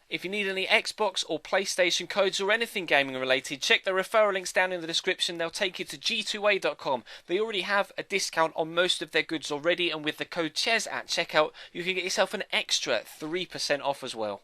If you need any Xbox or PlayStation codes or anything gaming related, check the referral links down in the description. They'll take you to g2a.com. They already have a discount on most of their goods already, and with the code CHES at checkout, you can get yourself an extra 3% off as well.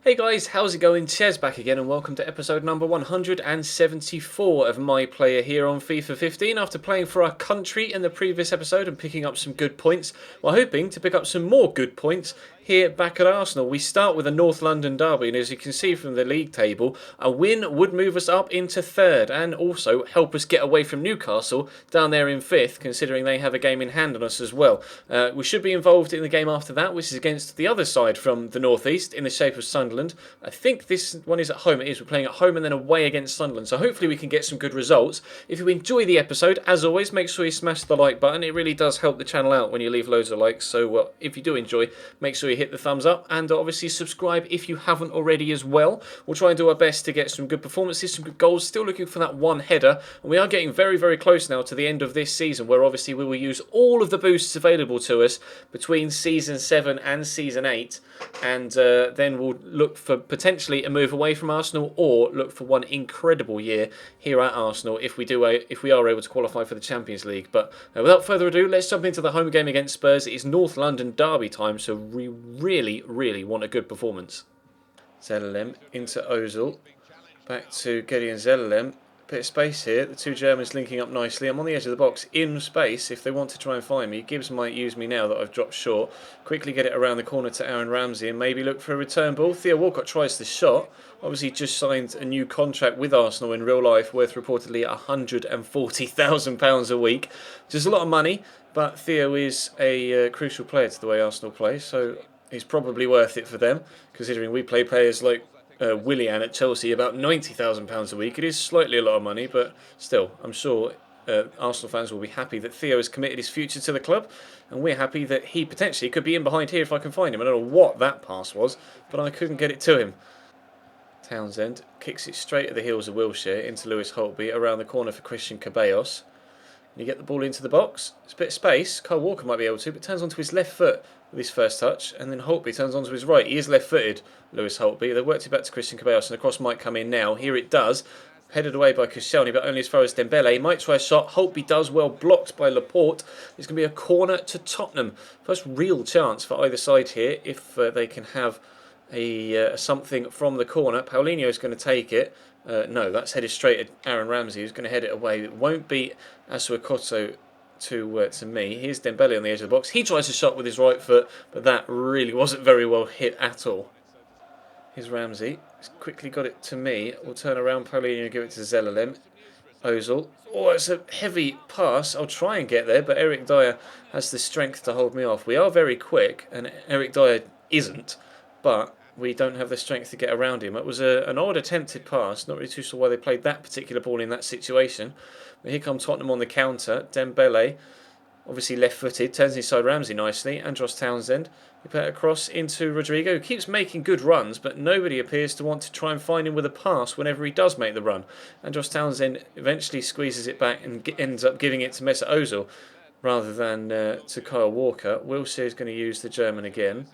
Hey guys, how's it going? Chez back again, and welcome to episode number 174 of My Player here on FIFA 15. After playing for our country in the previous episode and picking up some good points, we're hoping to pick up some more good points here back at Arsenal. We start with a North London derby, and as you can see from the league table, a win would move us up into third and also help us get away from Newcastle down there in fifth, considering they have a game in hand on us as well. We should be involved in the game after that, which is against the other side from the northeast in the shape of Sunderland. I think this one is at home. It is. We're playing at home and then away against Sunderland, so hopefully we can get some good results. If you enjoy the episode, as always, make sure you smash the like button. It really does help the channel out when you leave loads of likes, so if you do enjoy, make sure you hit the thumbs up and obviously subscribe if you haven't already as well. We'll try and do our best to get some good performances, some good goals. Still looking for that one header, and we are getting very, very close now to the end of this season, where obviously we will use all of the boosts available to us between season 7 and season 8, and then we'll look for potentially a move away from Arsenal, or look for one incredible year here at Arsenal if we are able to qualify for the Champions League. But without further ado, let's jump into the home game against Spurs. It is North London derby time, so we really want a good performance. Zellerlem into Ozil, back to Gideon Zellerlem. Bit of space here, the two Germans linking up nicely. I'm on the edge of the box in space if they want to try and find me. Gibbs might use me now that I've dropped short. Quickly get it around the corner to Aaron Ramsey and maybe look for a return ball. Theo Walcott tries the shot. Obviously just signed a new contract with Arsenal in real life, worth reportedly £140,000 a week, which is a lot of money, but Theo is a crucial player to the way Arsenal play, so he's probably worth it for them, considering we play players like Willian at Chelsea about £90,000 a week. It is slightly a lot of money, but still, I'm sure Arsenal fans will be happy that Theo has committed his future to the club, and we're happy that he potentially could be in behind here if I can find him. I don't know what that pass was, but I couldn't get it to him. Townsend kicks it straight at the heels of Wilshere into Lewis Holtby, around the corner for Christian Ceballos. You get the ball into the box. It's a bit of space. Kyle Walker might be able to, but turns onto his left foot with his first touch, and then Holtby turns onto his right. He is left-footed, Lewis Holtby. They worked it back to Christian Ceballos, and the cross might come in now. Here it does. Headed away by Koscielny, but only as far as Dembele. He might try a shot. Holtby does well, blocked by Laporte. It's going to be a corner to Tottenham. First real chance for either side here, if they can have something from the corner. Paulinho is going to take it. No, that's headed straight at Aaron Ramsey, who's going to head it away. It won't be Asuakoto to me. Here's Dembele on the edge of the box. He tries a shot with his right foot, but that really wasn't very well hit at all. Here's Ramsey. He's quickly got it to me. We'll turn around Paulinho and give it to Zellerlem. Ozil. Oh, it's a heavy pass. I'll try and get there, but Eric Dyer has the strength to hold me off. We are very quick, and Eric Dyer isn't, but we don't have the strength to get around him. It was an odd attempted pass. Not really too sure why they played that particular ball in that situation. But here come Tottenham on the counter. Dembele, obviously left-footed, turns inside Ramsey nicely. Andros Townsend, he put it across into Rodrigo, who keeps making good runs, but nobody appears to want to try and find him with a pass whenever he does make the run. Andros Townsend eventually squeezes it back and ends up giving it to Mesut Ozil rather than to Kyle Walker. Wilshere is going to use the German again.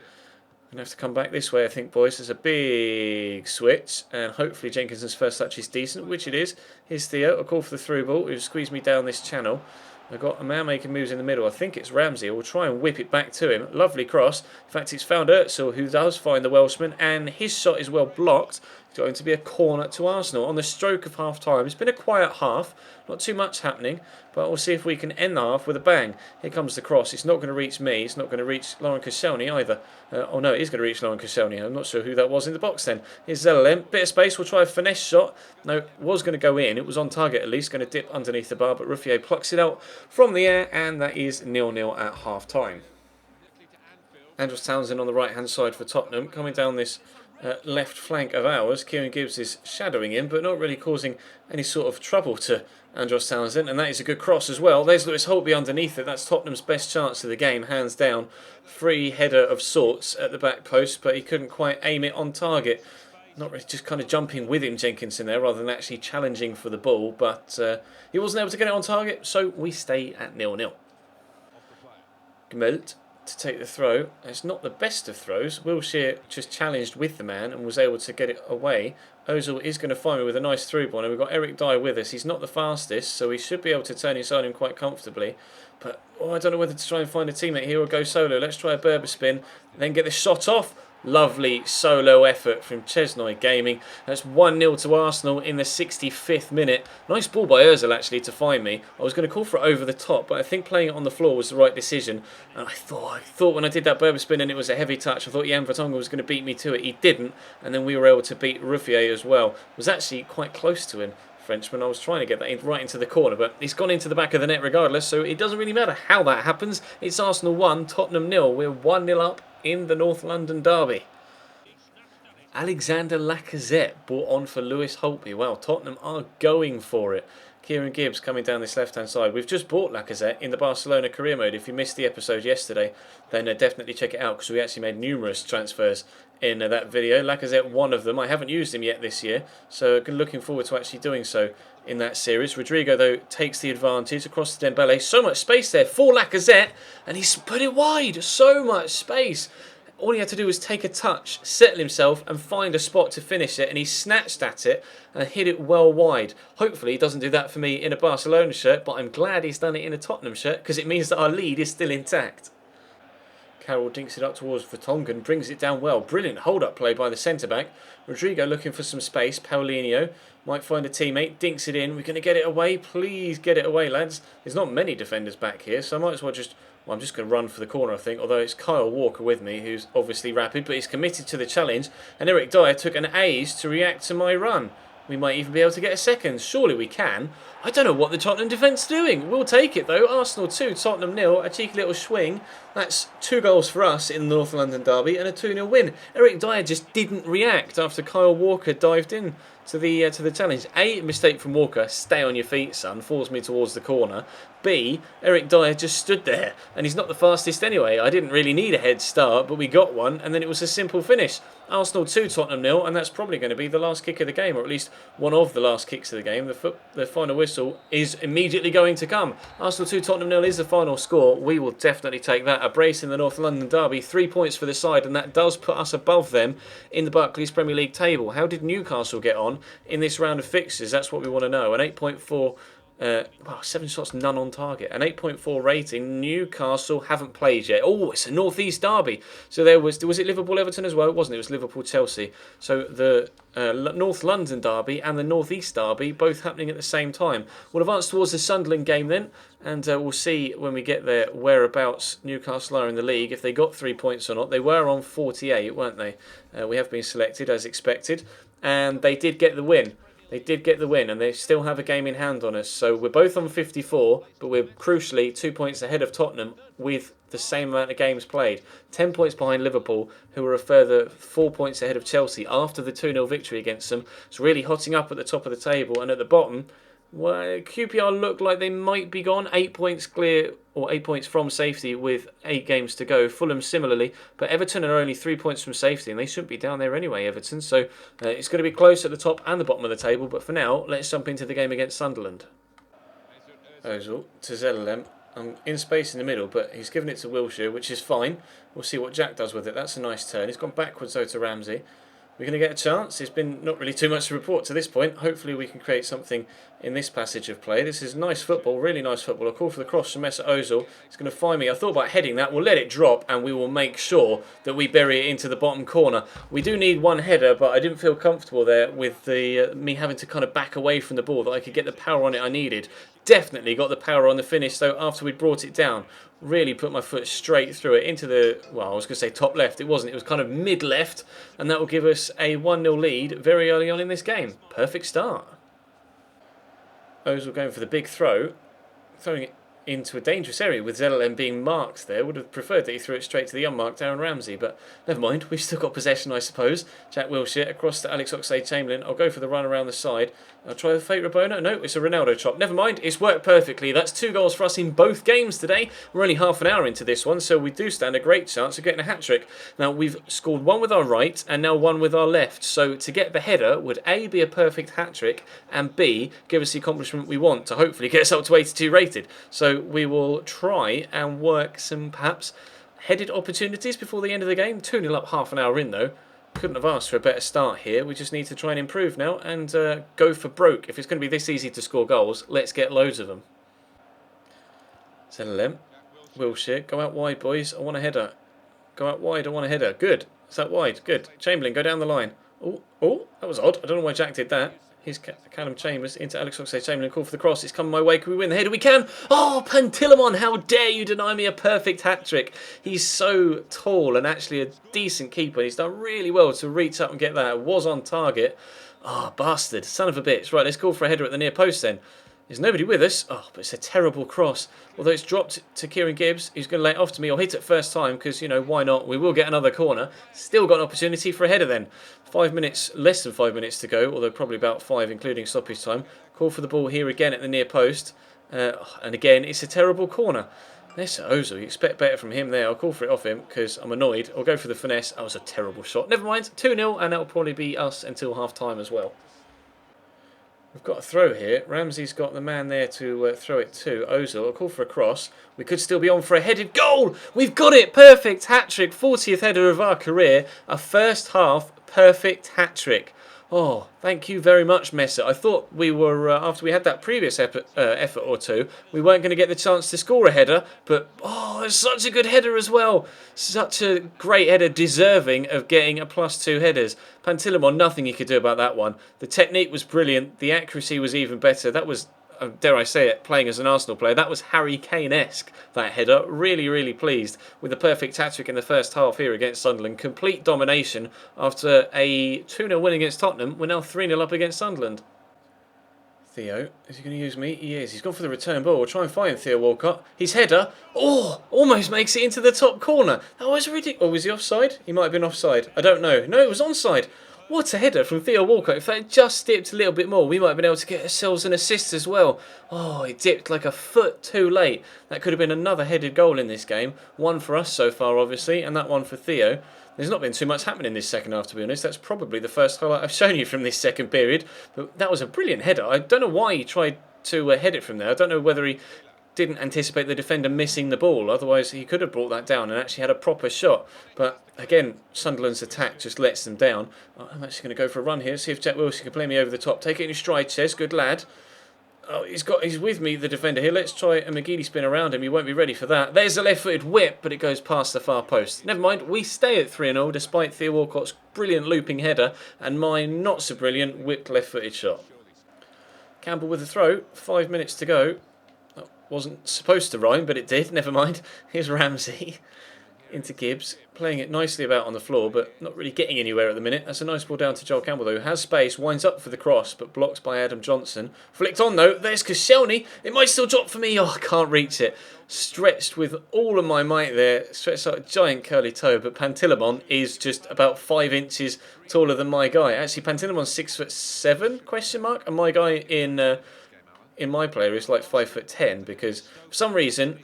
Going to have to come back this way, I think, boys. There's a big switch, and hopefully Jenkinson's first touch is decent, which it is. Here's Theo, a call for the through ball, who squeezed me down this channel. I've got a man making moves in the middle. I think it's Ramsey. We'll try and whip it back to him. Lovely cross. In fact, it's found Özil, who does find the Welshman, and his shot is well blocked. It's going to be a corner to Arsenal on the stroke of half-time. It's been a quiet half. Not too much happening, but we'll see if we can end the half with a bang. Here comes the cross. It's not going to reach me. It's not going to reach Lauren Koscielny either. Oh no, it is going to reach Lauren Koscielny. I'm not sure who that was in the box then. Here's Zellerlem. Bit of space. We'll try a finesse shot. No, it was going to go in. It was on target at least. Going to dip underneath the bar, but Ruffier plucks it out from the air, and that is 0-0 at half-time. Andros Townsend on the right-hand side for Tottenham, coming down this left flank of ours. Kieran Gibbs is shadowing him, but not really causing any sort of trouble to Andros Townsend, and that is a good cross as well. There's Lewis Holtby underneath it. That's Tottenham's best chance of the game, hands down. Free header of sorts at the back post, but he couldn't quite aim it on target. Not really, just kind of jumping with him, Jenkinson, there, rather than actually challenging for the ball, but he wasn't able to get it on target, so we stay at 0-0. Gmelt to take the throw. It's not the best of throws. Wilshere just challenged with the man and was able to get it away. Ozil is going to find me with a nice through ball, and we've got Eric Dyer with us. He's not the fastest, so he should be able to turn inside him quite comfortably. But I don't know whether to try and find a teammate here or go solo. Let's try a Berber spin, then get the shot off. Lovely solo effort from Chesnoy Gaming. That's 1-0 to Arsenal in the 65th minute. Nice ball by Ozil actually to find me. I was going to call for it over the top, but I think playing it on the floor was the right decision. And I thought when I did that Berber spin and it was a heavy touch, I thought Jan Vertonghen was going to beat me to it. He didn't, and then we were able to beat Ruffier as well. Was actually quite close to him. Frenchman. I was trying to get that right into the corner, but he's gone into the back of the net regardless, so it doesn't really matter how that happens. It's Arsenal 1, Tottenham 0. We're 1-0 up in the North London derby. Alexander Lacazette brought on for Lewis Holtby. Well, Tottenham are going for it. Kieran Gibbs coming down this left-hand side. We've just bought Lacazette in the Barcelona career mode. If you missed the episode yesterday, then definitely check it out because we actually made numerous transfers in that video. Lacazette, one of them. I haven't used him yet this year, so looking forward to actually doing so in that series. Rodrigo, though, takes the advantage across to Dembele. So much space there for Lacazette, and he's put it wide. So much space. All he had to do was take a touch, settle himself and find a spot to finish it, and he snatched at it and hit it well wide. Hopefully he doesn't do that for me in a Barcelona shirt, but I'm glad he's done it in a Tottenham shirt because it means that our lead is still intact. Carroll dinks it up towards Vertonghen, brings it down well. Brilliant hold-up play by the centre-back. Rodrigo looking for some space. Paulinho might find a teammate, dinks it in. We're going to get it away. Please get it away, lads. There's not many defenders back here, so I might as well just... Well, I'm just going to run for the corner, I think, although it's Kyle Walker with me, who's obviously rapid, but he's committed to the challenge. And Eric Dyer took an age to react to my run. We might even be able to get a second. Surely we can. I don't know what the Tottenham defence is doing. We'll take it, though. Arsenal 2, Tottenham 0. A cheeky little swing. That's 2 goals for us in the North London derby and a 2-0 win. Eric Dyer just didn't react after Kyle Walker dived in to the challenge. A, mistake from Walker. Stay on your feet, son. Falls me towards the corner. B, Eric Dyer just stood there. And he's not the fastest anyway. I didn't really need a head start, but we got one. And then it was a simple finish. Arsenal 2, Tottenham 0. And that's probably going to be the last kick of the game, or at least one of the last kicks of the game. The final whistle is immediately going to come. Arsenal 2, Tottenham 0 is the final score. We will definitely take that. A brace in the North London derby. 3 points for the side, and that does put us above them in the Barclays Premier League table. How did Newcastle get on in this round of fixtures? That's what we want to know. An 8.4... 7 shots, none on target. An 8.4 rating. Newcastle haven't played yet. Oh, it's a North East derby. So was it Liverpool-Everton as well? It wasn't. It was Liverpool-Chelsea. So the North London derby and the North East derby both happening at the same time. We'll advance towards the Sunderland game then, and we'll see when we get there whereabouts Newcastle are in the league, if they got 3 points or not. They were on 48, weren't they? We have been selected as expected, and they did get the win. They did get the win, and they still have a game in hand on us. So we're both on 54, but we're crucially 2 points ahead of Tottenham with the same amount of games played. 10 points behind Liverpool, who are a further 4 points ahead of Chelsea after the 2-0 victory against them. It's really hotting up at the top of the table, and at the bottom, well, QPR look like they might be gone. 8 points clear, or 8 points from safety with 8 games to go. Fulham similarly, but Everton are only 3 points from safety, and they shouldn't be down there anyway, Everton. So it's going to be close at the top and the bottom of the table. But for now, let's jump into the game against Sunderland. Ozil to Zellerlem. I'm in space in the middle, but he's given it to Wilshere, which is fine. We'll see what Jack does with it. That's a nice turn. He's gone backwards though to Ramsey. We're going to get a chance. It's been not really too much to report to this point. Hopefully we can create something in this passage of play. This is nice football, really nice football. I'll call for the cross from Mesut Ozil. It's going to find me. I thought about heading that. We'll let it drop and we will make sure that we bury it into the bottom corner. We do need one header, but I didn't feel comfortable there with me having to kind of back away from the ball, that I could get the power on it I needed. Definitely got the power on the finish though after we'd brought it down. Really put my foot straight through it into the, well, I was going to say top left. It wasn't. It was kind of mid left, and that will give us a 1-0 lead very early on in this game. Perfect start. Ozil going for the big throw, throwing it into a dangerous area with Zellerlem being marked there. Would have preferred that he threw it straight to the unmarked Aaron Ramsey, but never mind. We've still got possession, I suppose. Jack Wilshere across to Alex Oxlade-Chamberlain. I'll go for the run around the side. I'll try the fake Rabona. No, it's a Ronaldo chop. Never mind. It's worked perfectly. That's 2 goals for us in both games today. We're only half an hour into this one, so we do stand a great chance of getting a hat-trick. Now, we've scored 1 with our right and now 1 with our left. So to get the header would A, be a perfect hat-trick, and B, give us the accomplishment we want to hopefully get us up to 82 rated. So we will try and work some perhaps headed opportunities before the end of the game. 2-0 up half an hour in though. Couldn't have asked for a better start here. We just need to try and improve now and go for broke. If it's going to be this easy to score goals, let's get loads of them. ZLM. Wilshere. Go out wide, boys. I want a header. Go out wide. I want a header. Good. Is that wide? Good. Chamberlain, go down the line. Oh, that was odd. I don't know why Jack did that. Here's Callum Chambers into Alex Oxlade-Chamberlain. Call for the cross. It's coming my way. Can we win the header? We can. Oh, Pantilimon, how dare you deny me a perfect hat-trick. He's so tall and actually a decent keeper. He's done really well to reach up and get that. It was on target. Oh, bastard. Son of a bitch. Right, let's call for a header at the near post then. There's nobody with us. Oh, but it's a terrible cross. Although it's dropped to Kieran Gibbs. He's going to lay it off to me. I'll hit it first time because, you know, why not? We will get another corner. Still got an opportunity for a header then. 5 minutes, less than 5 minutes to go, although probably about 5 including stoppage time. Call for the ball here again at the near post. And again, it's a terrible corner. There's Ozil. You expect better from him there. I'll call for it off him because I'm annoyed. I'll go for the finesse. That was a terrible shot. Never mind. 2-0 and that'll probably be us until half time as well. We've got a throw here. Ramsey's got the man there to throw it to. Ozil, I'll call for a cross. We could still be on for a headed goal. We've got it. Perfect hat-trick. 40th header of our career. A first half perfect hat-trick. Oh, thank you very much, Messer. I thought we were, after we had that previous effort or two, we weren't going to get the chance to score a header. But, oh, it's such a good header as well. Such a great header, deserving of getting a +2 headers. Pantilimon, nothing he could do about that one. The technique was brilliant. The accuracy was even better. That was, dare I say it, playing as an Arsenal player, that was Harry Kane-esque, that header. Really, really pleased with the perfect hat-trick in the first half here against Sunderland. Complete domination after a 2-0 win against Tottenham. We're now 3-0 up against Sunderland. Theo, is he going to use me? He is. He's gone for the return ball. We'll try and find Theo Walcott. His header, almost makes it into the top corner. That was ridiculous. Oh, was he offside? He might have been offside. I don't know. No, it was onside. What a header from Theo Walcott. If that had just dipped a little bit more, we might have been able to get ourselves an assist as well. Oh, it dipped like a foot too late. That could have been another headed goal in this game. One for us so far, obviously, and that one for Theo. There's not been too much happening in this second half, to be honest. That's probably the first highlight I've shown you from this second period. But that was a brilliant header. I don't know why he tried to head it from there. I don't know whether he didn't anticipate the defender missing the ball. Otherwise, he could have brought that down and actually had a proper shot. But again, Sunderland's attack just lets them down. I'm actually going to go for a run here, see if Jack Wilson can play me over the top. Take it in his stride, Ches. Good lad. Oh, he's with me, the defender here. Let's try a McGeady spin around him. He won't be ready for that. There's a left-footed whip, but it goes past the far post. Never mind, we stay at 3-0 despite Theo Walcott's brilliant looping header and my not-so-brilliant whipped left-footed shot. Campbell with a throw. 5 minutes to go. That wasn't supposed to rhyme, but it did. Never mind. Here's Ramsey into Gibbs, playing it nicely about on the floor, but not really getting anywhere at the minute. That's a nice ball down to Joel Campbell, though, who has space, winds up for the cross, but blocked by Adam Johnson. Flicked on, though. There's Koscielny. It might still drop for me. Oh, I can't reach it. Stretched with all of my might there. Stretched like a giant curly toe, but Pantilimon is just about 5 inches taller than my guy. Actually, Pantilimon's 6'7", question mark, and my guy in my player is like 5'10", because for some reason,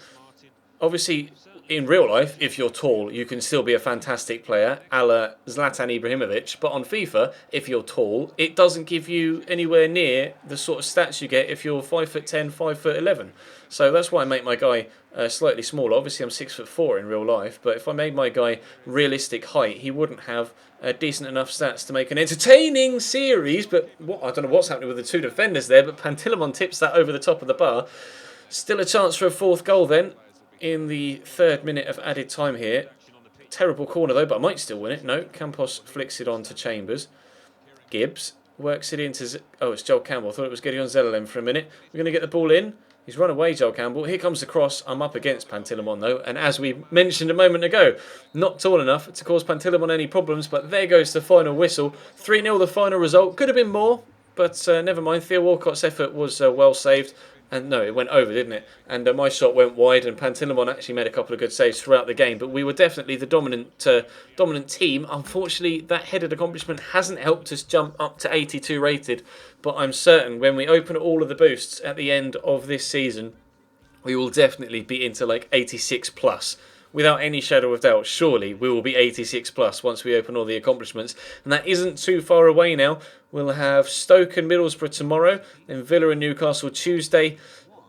obviously, in real life, if you're tall, you can still be a fantastic player, a la Zlatan Ibrahimovic. But on FIFA, if you're tall, it doesn't give you anywhere near the sort of stats you get if you're 5'10", 5'11". So that's why I make my guy slightly smaller. Obviously, I'm 6'4" in real life, but if I made my guy realistic height, he wouldn't have decent enough stats to make an entertaining series. But I don't know what's happening with the two defenders there, but Pantilimon tips that over the top of the bar. Still a chance for a fourth goal then. In the 3rd minute of added time here. Terrible corner though, but I might still win it. No, Campos flicks it on to Chambers. Gibbs works it into... Oh, it's Joel Campbell. I thought it was Gideon Zellerlem for a minute. We're going to get the ball in. He's run away, Joel Campbell. Here comes the cross. I'm up against Pantilimon though. And as we mentioned a moment ago, not tall enough to cause Pantilimon any problems. But there goes the final whistle. 3-0 the final result. Could have been more, but never mind. Theo Walcott's effort was well saved. And no, it went over, didn't it? And my shot went wide, and Pantilimon actually made a couple of good saves throughout the game. But we were definitely the dominant team. Unfortunately, that headed accomplishment hasn't helped us jump up to 82 rated. But I'm certain when we open all of the boosts at the end of this season, we will definitely be into like 86 plus. Without any shadow of doubt, surely we will be 86 plus once we open all the accomplishments. And that isn't too far away now. We'll have Stoke and Middlesbrough tomorrow, then Villa and Newcastle Tuesday,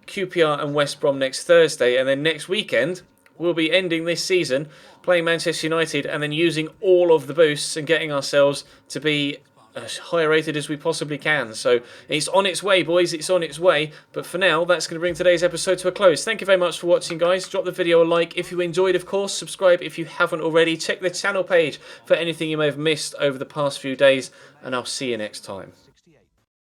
QPR and West Brom next Thursday, and then next weekend we'll be ending this season playing Manchester United and then using all of the boosts and getting ourselves to be as high rated as we possibly can. So it's on its way, boys, it's on its way. But for now, that's going to bring today's episode to a close. Thank you very much for watching, guys. Drop the video a like if you enjoyed, of course. Subscribe if you haven't already. Check the channel page for anything you may have missed over the past few days, and I'll see you next time.